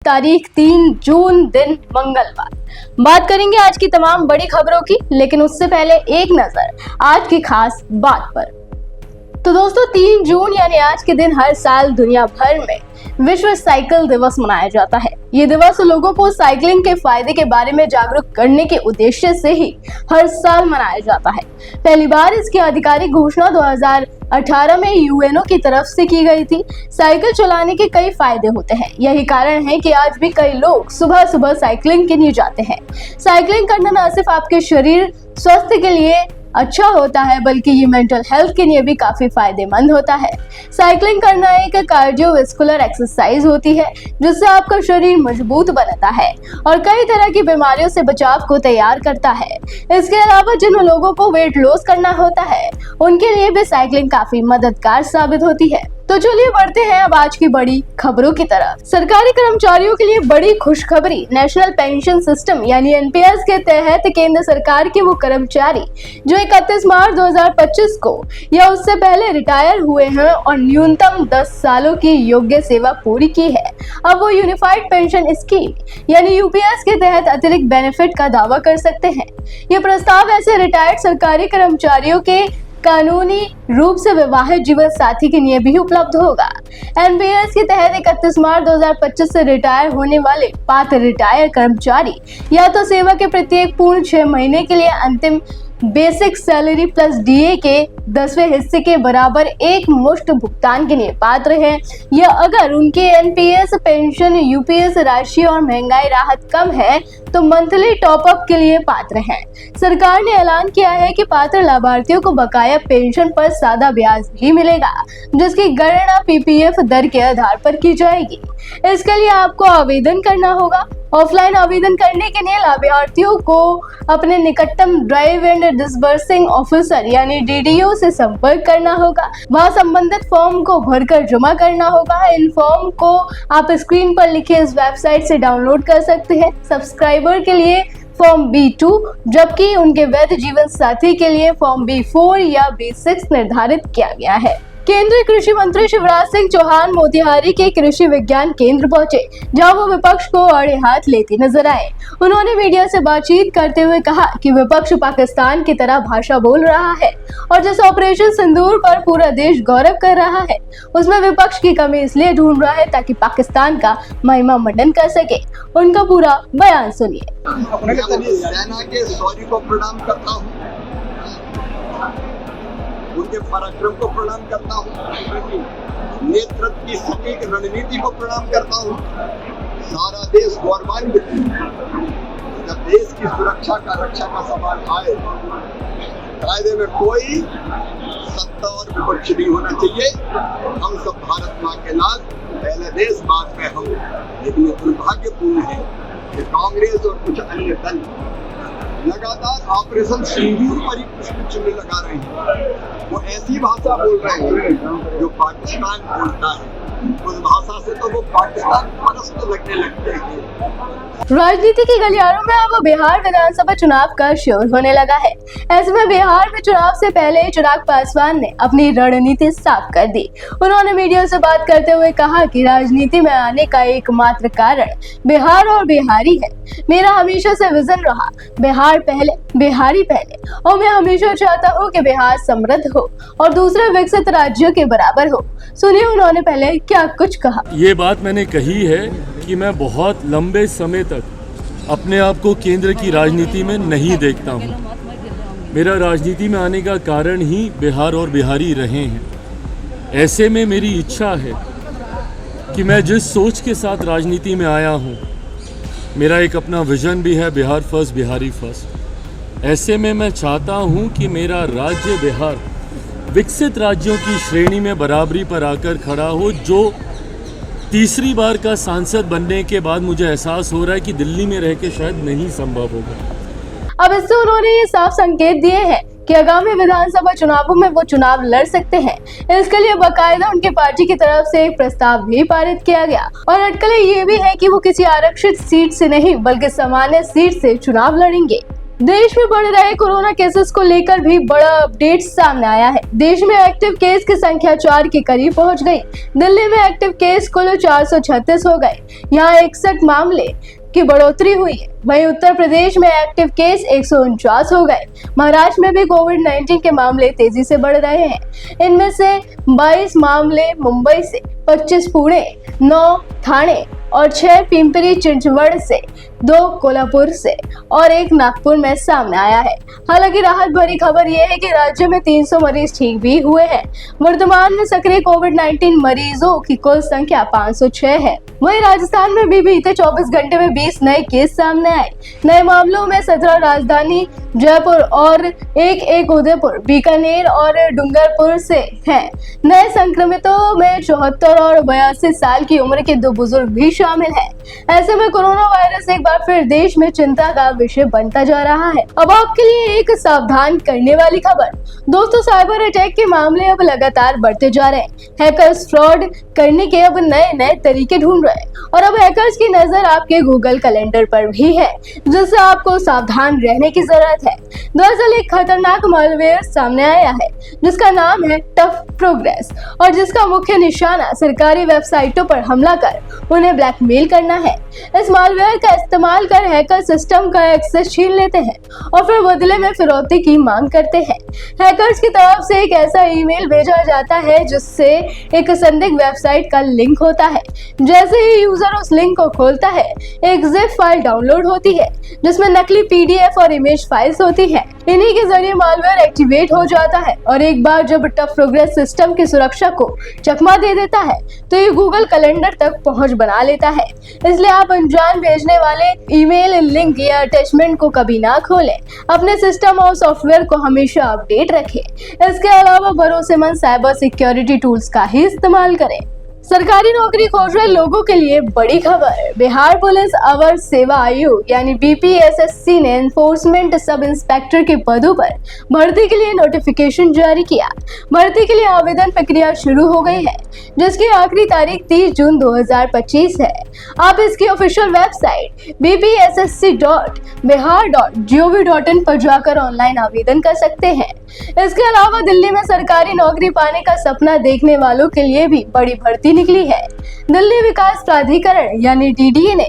तारीख 3 जून दिन मंगलवार। बात करेंगे आज की तमाम बड़ी खबरों की, लेकिन उससे पहले एक नजर आज की खास बात पर। तो दोस्तों 3 जून यानी आज के दिन हर साल दुनिया भर में विश्व साइकिल दिवस मनाया जाता है। ये दिवस लोगों को साइकिलिंग के फायदे के बारे में जागरूक करने के उद्देश्य से ही हर साल मनाया जाता है। पहली बार इसकी आधिकारिक घोषणा 2018 में यूएनओ की तरफ से की गई थी। साइकिल चलाने के कई फायदे होते हैं, यही कारण है कि आज भी कई लोग सुबह सुबह साइकिलिंग के लिए जाते हैं। साइकिलिंग करना न सिर्फ आपके शरीर स्वास्थ्य के लिए अच्छा होता है, बल्कि ये मेंटल हेल्थ के लिए भी काफी फायदेमंद होता है। साइकिलिंग करना एक कार्डियोवैस्कुलर एक्सरसाइज होती है, जिससे आपका शरीर मजबूत बनता है और कई तरह की बीमारियों से बचाव को तैयार करता है। इसके अलावा जिन लोगों को वेट लॉस करना होता है, उनके लिए भी साइकिलिंग काफी मददगार साबित होती है। तो चलिए बढ़ते हैं अब आज की बड़ी खबरों की तरफ। सरकारी कर्मचारियों के लिए बड़ी खुशखबरी। नेशनल पेंशन सिस्टम यानी एनपीएस के तहत केंद्र सरकार के वो कर्मचारी जो 31 मार्च 2025 को या उससे पहले रिटायर हुए हैं और न्यूनतम 10 सालों की योग्य सेवा पूरी की है, अब वो यूनिफाइड पेंशन स्कीम यानी यूपीएस के तहत अतिरिक्त बेनिफिट का दावा कर सकते हैं। ये प्रस्ताव ऐसे रिटायर्ड सरकारी कर्मचारियों के कानूनी रूप से विवाहित जीवन साथी के लिए भी उपलब्ध होगा। एनपीएस के तहत 31 मार्च 2025 से रिटायर होने वाले पात्र रिटायर कर्मचारी या तो सेवा के प्रत्येक पूर्ण 6 महीने के लिए अंतिम बेसिक सैलरी प्लस डीए के 10वें हिस्से के बराबर एक मुश्त भुगतान के लिए पात्र हैं, या अगर उनके एनपीएस पेंशन यूपीएस राशि और महंगाई राहत कम है तो मंथली टॉपअप के लिए पात्र हैं। सरकार ने ऐलान किया है कि पात्र लाभार्थियों को बकाया पेंशन पर सादा ब्याज भी मिलेगा, जिसकी गणना पीपीएफ दर के आधार पर की जाएगी। इसके लिए आपको आवेदन करना होगा। ऑफलाइन आवेदन करने के लिए लाभार्थियों को अपने निकटतम ड्राइव एंड डिसबर्सिंग ऑफिसर यानी डीडीओ से संपर्क करना होगा। वहां संबंधित फॉर्म को भरकर जमा करना होगा। इन फॉर्म को आप स्क्रीन पर लिखे इस वेबसाइट से डाउनलोड कर सकते हैं। सब्सक्राइबर के लिए फॉर्म B2 जबकि उनके वैध जीवन साथी के लिए फॉर्म B4 या B6 निर्धारित किया गया है। केंद्रीय कृषि मंत्री शिवराज सिंह चौहान मोतिहारी के कृषि विज्ञान केंद्र पहुंचे, जहां वो विपक्ष को आड़े हाथ लेते नजर आए। उन्होंने मीडिया से बातचीत करते हुए कहा कि विपक्ष पाकिस्तान की तरह भाषा बोल रहा है और जिस ऑपरेशन सिंदूर पर पूरा देश गौरव कर रहा है, उसमें विपक्ष की कमी इसलिए ढूंढ रहा है ताकि पाकिस्तान का महिमा मंडन कर सके। उनका पूरा बयान सुनिए। सेना के शौर्य को प्रणाम करता हूँ, उनके पराक्रम को प्रणाम करता हूँ, नेतृत्व की सटीक रणनीति को प्रणाम करता हूँ। सारा देश गौरवान्वित है। जब देश की सुरक्षा का रक्षा का सवाल आए, कायदे में कोई सत्ता और विपक्ष नहीं होना चाहिए। हम सब भारत माँ के लाल पहले देश बाद में हम। लेकिन ये दुर्भाग्यपूर्ण है कि कांग्रेस और कुछ अन्य दल लगातार ऑपरेशन सिंदूर पर ही पुष्प चिन्ह लगा रहे हैं। वो ऐसी भाषा बोल रहे हैं जो पाकिस्तान बोलता है। उस भाषा से तो वो पाकिस्तान परस्त लगने लगते हैं। राजनीति की गलियारों में अब बिहार विधानसभा चुनाव का शोर होने लगा है। ऐसे में बिहार में चुनाव से पहले चिराग पासवान ने अपनी रणनीति साफ कर दी। उन्होंने मीडिया से बात करते हुए कहा कि राजनीति में आने का एकमात्र कारण बिहार और बिहारी है। मेरा हमेशा से विजन रहा बिहार पहले, बिहारी पहले, और मैं हमेशा चाहता हूँ कि बिहार समृद्ध हो और दूसरे विकसित राज्यों के बराबर हो। सुनिए उन्होंने पहले क्या कुछ कहा। ये बात मैंने कही है कि मैं बहुत लंबे समय तक अपने आप को केंद्र की राजनीति में नहीं देखता हूँ। मेरा राजनीति में आने का कारण ही बिहार और बिहारी रहे हैं। ऐसे में मेरी इच्छा है कि मैं जिस सोच के साथ राजनीति में आया हूँ, मेरा एक अपना विजन भी है, बिहार फर्स्ट, बिहारी फर्स्ट। ऐसे में मैं चाहता हूँ कि मेरा राज्य बिहार विकसित राज्यों की श्रेणी में बराबरी पर आकर खड़ा हो, जो तीसरी बार का सांसद बनने के बाद मुझे एहसास हो रहा है कि दिल्ली में रह के शायद नहीं संभव होगा। अब इससे उन्होंने ये साफ संकेत दिए हैं कि आगामी विधानसभा चुनावों में वो चुनाव लड़ सकते हैं। इसके लिए बाकायदा उनके पार्टी की तरफ से एक प्रस्ताव भी पारित किया गया और अटकलें ये भी है कि वो किसी आरक्षित सीट से नहीं बल्कि सामान्य सीट से चुनाव लड़ेंगे। देश में बढ़ रहे कोरोना केसेस को लेकर भी बड़ा अपडेट सामने आया है। देश में एक्टिव केस की संख्या 4 के करीब पहुंच गई। दिल्ली में एक्टिव केस कुल 436 हो गए। यहाँ 61 मामले की बढ़ोतरी हुई है। वहीं उत्तर प्रदेश में एक्टिव केस 149 हो गए। महाराष्ट्र में भी कोविड-19 के मामले तेजी से बढ़ रहे हैं। इनमें से 22 मामले मुंबई से, 25 पुणे, 9 ठाणे और 6 पिंपरी चिंचवड़ से, 2 कोल्हापुर से और 1 नागपुर में सामने आया है। हालांकि राहत भरी खबर यह है कि राज्य में 300 मरीज ठीक भी हुए हैं। वर्तमान में सक्रिय कोविड-19 मरीजों की कुल संख्या 506 है। वहीं राजस्थान में भी बीते 24 घंटे में 20 नए केस सामने आए। नए मामलों में 17 राजधानी जयपुर और एक उदयपुर, बीकानेर और डूंगरपुर से हैं। नए संक्रमितों में 74 और 82 साल की उम्र के 2 बुजुर्ग भी शामिल हैं। ऐसे में कोरोना वायरस एक बार फिर देश में चिंता का विषय बनता जा रहा है। अब आपके लिए एक सावधान करने वाली खबर। दोस्तों, साइबर अटैक के मामले अब लगातार बढ़ते जा रहे हैं। हैकर्स फ्रॉड करने के अब नए तरीके ढूंढ रहे हैं और अब हैकर्स की नजर आपके गूगल कैलेंडर पर भी है, जिससे आपको सावधान रहने की जरूरत है। दरअसल एक खतरनाक मालवेयर सामने आया है जिसका नाम है टफ प्रोग्रेस और जिसका मुख्य निशाना सरकारी वेबसाइटों पर हमला कर उन्हें ब्लैकमेल करना है। इस मालवेयर का इस्तेमाल कर हैकर सिस्टम का एक्सेस छीन लेते हैं और फिर बदले में फिरौती की मांग करते हैं। हैकर्स की तरफ से एक ऐसा ईमेल भेजा जाता है जिससे एक संदिग्ध वेबसाइट का लिंक होता है। जैसे ही यूजर उस लिंक को खोलता है, एक जिप फाइल डाउनलोड होती है जिसमें नकली पीडीएफ और इमेज फाइल्स होती है। इन्हीं के जरिए मालवेयर एक्टिवेट हो जाता है और एक बार जब टफ प्रोग्रेस सिस्टम की सुरक्षा को चकमा दे देता है तो ये गूगल कैलेंडर तक पहुंच बना लेता है। इसलिए आप अनजान भेजने वाले ईमेल, लिंक या अटैचमेंट को कभी ना खोलें। अपने सिस्टम और सॉफ्टवेयर को हमेशा अपडेट रखें। इसके अलावा भरोसेमंद साइबर सिक्योरिटी टूल्स का ही इस्तेमाल करें। सरकारी नौकरी खोज रहे लोगों के लिए बड़ी खबर। बिहार पुलिस अवर सेवा आयोग यानी बीपीएसएससी ने एनफोर्समेंट सब इंस्पेक्टर के पदों पर भर्ती के लिए नोटिफिकेशन जारी किया। भर्ती के लिए आवेदन प्रक्रिया शुरू हो गई है, जिसकी आखिरी तारीख 30 जून 2025 है। आप इसकी ऑफिशियल वेबसाइट bpssc.bihar.gov.in पर जाकर ऑनलाइन आवेदन कर सकते हैं। इसके अलावा दिल्ली में सरकारी नौकरी पाने का सपना देखने वालों के लिए भी बड़ी भर्ती निकली है। दिल्ली विकास प्राधिकरण यानी डीडीए ने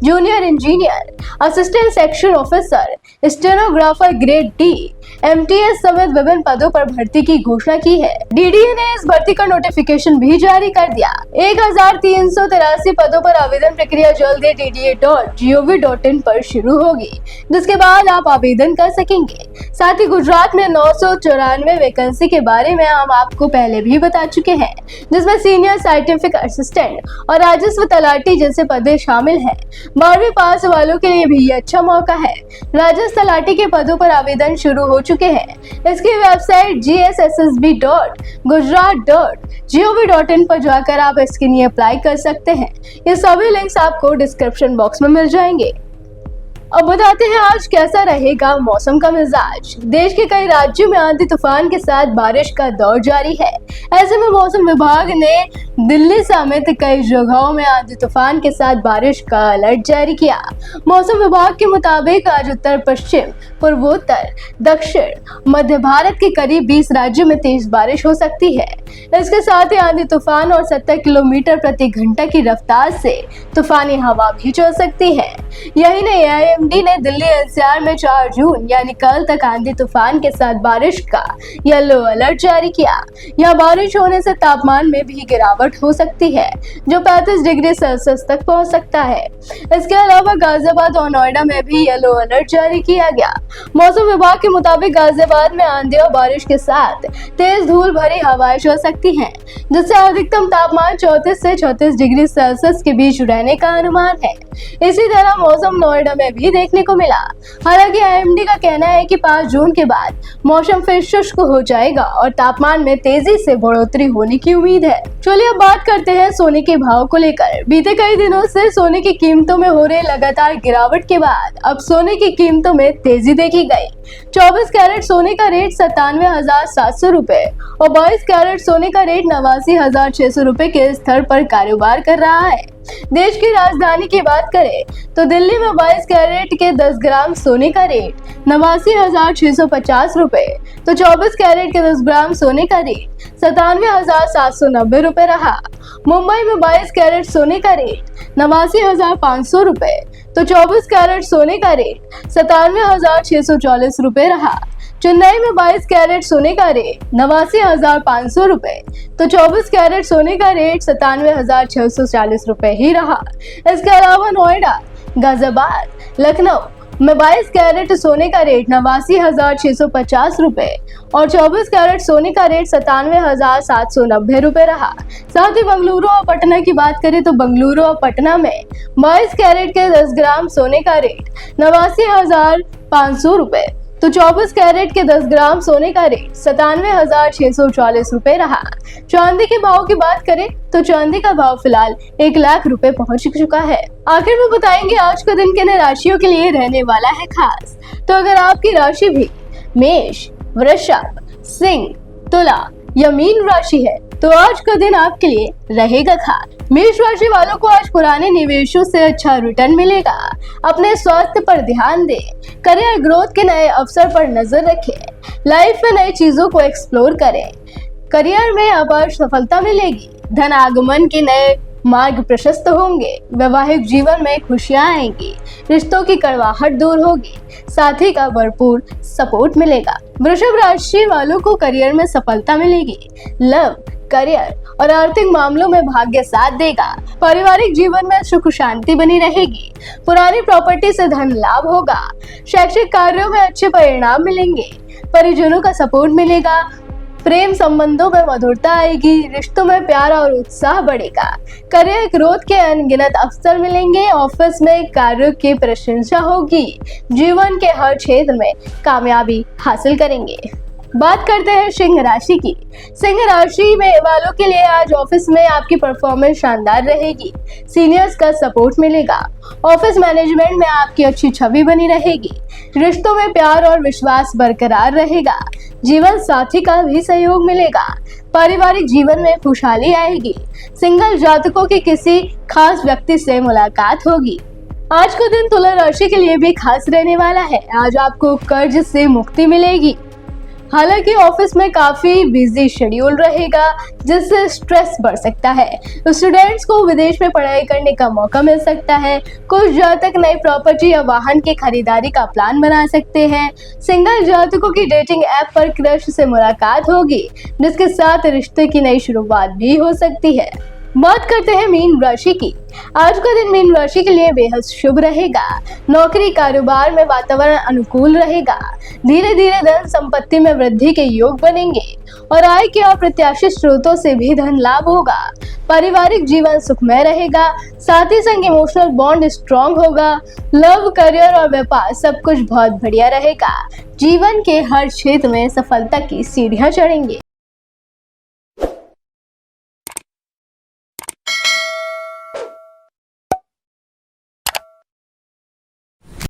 junior engineer, assistant section officer, stenographer grade D, MTS समेत विभिन्न पदों पर भर्ती की घोषणा की है। डीडीए ने इस भर्ती का नोटिफिकेशन भी जारी कर दिया। 1383 पदों पर आवेदन प्रक्रिया जल्द ही DDA.gov.in पर शुरू होगी, जिसके बाद आप आवेदन कर सकेंगे। साथ ही गुजरात में 994 वैकेंसी के बारे में हम आपको पहले भी बता चुके हैं, जिसमें सीनियर साइंटिफिक असिस्टेंट और राजस्व तलाटी जैसे पदे शामिल हैं। 12वीं पास वालों के लिए भी ये अच्छा मौका है। राजस्व तलाटी के पदों पर आवेदन शुरू हो चुके हैं। इसकी वेबसाइट gssb.gujarat.gov.in पर जाकर आप इसके लिए अप्लाई कर सकते हैं। ये सभी लिंक्स आपको डिस्क्रिप्शन बॉक्स में मिल जाएंगे। अब बताते हैं आज कैसा रहेगा मौसम का मिजाज। देश के कई राज्यों में आंधी तूफान के साथ बारिश का दौर जारी है। ऐसे में मौसम विभाग ने दिल्ली समेत कई जगहों में आंधी तूफान के साथ बारिश का अलर्ट जारी किया। मौसम विभाग के मुताबिक आज उत्तर पश्चिम, पूर्वोत्तर, दक्षिण, मध्य भारत के करीब 20 राज्यों में तेज बारिश हो सकती है। इसके साथ ही आंधी तूफान और 70 किलोमीटर प्रति घंटा की रफ्तार से तूफानी हवा भी चल सकती है। यही नहीं, आईएमडी ने दिल्ली एनसीआर में 4 जून यानी कल तक आंधी तूफान के साथ बारिश का येलो अलर्ट जारी किया। यहाँ बारिश होने से तापमान में भी गिरावट हो सकती है, जो 35 डिग्री सेल्सियस तक पहुंच सकता है। इसके अलावा गाजियाबाद और नोएडा में भी येलो अलर्ट जारी किया गया। मौसम विभाग के मुताबिक गाजियाबाद में आंधी और बारिश के साथ तेज धूल भरी हवाएं चल सकती हैं, जिससे अधिकतम तापमान 34 से 36 डिग्री सेल्सियस के बीच रहने का अनुमान है। इसी तरह मौसम नोएडा में भी देखने को मिला। हालांकि आईएमडी का कहना है कि 5 जून के बाद मौसम फिर शुष्क हो जाएगा और तापमान में तेजी से बढ़ोतरी होने की उम्मीद है। चलिए अब बात करते हैं सोने के भाव को लेकर। बीते कई दिनों से सोने की कीमतों में हो रहे लगातार गिरावट के बाद अब सोने की कीमतों में तेजी देखी गई। 24 कैरेट सोने का रेट 97,700 रुपए और 22 कैरेट सोने का रेट 89,600 रुपए के स्तर पर कारोबार कर रहा है। देश की राजधानी की बात करें तो दिल्ली में 22 कैरेट के 10 ग्राम सोने का रेट 89,650 रुपए, तो 24 कैरेट के 10 ग्राम सोने का रेट 97,790 रुपए रहा। मुंबई में 22 कैरेट सोने का रेट 89,500 रुपए, तो 24 कैरेट सोने का रेट 97,640 रुपए रहा। चेन्नई में 22 कैरेट सोने का रेट 89,500 रुपए, तो 24 कैरेट सोने का रेट 97,640 रुपए ही रहा। इसके अलावा नोएडा, गाजियाबाद, लखनऊ में 22 कैरेट सोने का रेट 89,650 रुपए और 24 कैरेट सोने का रेट 97,790 रुपए रहा। साथ ही बेंगलुरु और पटना की बात करें तो बेंगलुरु और पटना में 22 कैरेट के 10 ग्राम सोने का रेट 89,500 रुपए, तो 24 कैरेट के 10 ग्राम सोने का रेट 97,640 रुपए रहा। चांदी के भाव की बात करें तो चांदी का भाव फिलहाल 1 लाख रुपए पहुंच चुका है। आखिर में बताएंगे आज का दिन किन राशियों के लिए रहने वाला है खास। तो अगर आपकी राशि भी मेष, वृषभ, सिंह, तुला या मीन राशि है तो आज का दिन आपके लिए रहेगा खास। मेष राशि वालों को आज पुराने निवेशों से अच्छा रिटर्न मिलेगा। अपने स्वास्थ्य पर ध्यान दें, करियर ग्रोथ के नए अवसर पर नजर रखें, लाइफ में नई चीजों को एक्सप्लोर करें। करियर में अपार सफलता मिलेगी, धन आगमन के नए मार्ग प्रशस्त होंगे, वैवाहिक जीवन में खुशियां आएंगी, रिश्तों की कड़वाहट दूर होगी, साथी का भरपूर सपोर्ट मिलेगा। वृषभ राशि वालों को करियर में सफलता मिलेगी, लव, करियर और आर्थिक मामलों में भाग्य साथ देगा। पारिवारिक जीवन में सुख शांति बनी रहेगी, पुरानी प्रॉपर्टी से धन लाभ होगा, शैक्षिक कार्यों में अच्छे परिणाम मिलेंगे, परिजनों का सपोर्ट मिलेगा, प्रेम संबंधों में मधुरता आएगी, रिश्तों में प्यार और उत्साह बढ़ेगा, करियर ग्रोथ के अनगिनत अवसर मिलेंगे, ऑफिस में कार्यों की प्रशंसा होगी, जीवन के हर क्षेत्र में कामयाबी हासिल करेंगे। बात करते हैं सिंह राशि की। सिंह राशि में वालों के लिए आज ऑफिस में आपकी परफॉर्मेंस शानदार रहेगी, सीनियर्स का सपोर्ट मिलेगा, ऑफिस मैनेजमेंट में आपकी अच्छी छवि बनी रहेगी, रिश्तों में प्यार और विश्वास बरकरार रहेगा, जीवन साथी का भी सहयोग मिलेगा, पारिवारिक जीवन में खुशहाली आएगी, सिंगल जातकों की किसी खास व्यक्ति से मुलाकात होगी। आज का दिन तुला राशि के लिए भी खास रहने वाला है। आज आपको कर्ज से मुक्ति मिलेगी, हालांकि ऑफिस में काफी बिजी शेड्यूल रहेगा जिससे स्ट्रेस बढ़ सकता है। स्टूडेंट्स को विदेश में पढ़ाई करने का मौका मिल सकता है। कुछ जातक नई प्रॉपर्टी या वाहन की खरीदारी का प्लान बना सकते हैं। सिंगल जातकों की डेटिंग ऐप पर क्रश से मुलाकात होगी जिसके साथ रिश्ते की नई शुरुआत भी हो सकती है। बात करते हैं मीन राशि की। आज का दिन मीन राशि के लिए बेहद शुभ रहेगा। नौकरी कारोबार में वातावरण अनुकूल रहेगा, धीरे धीरे धन संपत्ति में वृद्धि के योग बनेंगे और आय के अप्रत्याशित स्रोतों से भी धन लाभ होगा। पारिवारिक जीवन सुखमय रहेगा, साथी संग इमोशनल बॉन्ड स्ट्रॉन्ग होगा। लव, करियर और व्यापार सब कुछ बहुत बढ़िया रहेगा। जीवन के हर क्षेत्र में सफलता की सीढ़ियां चढ़ेंगे।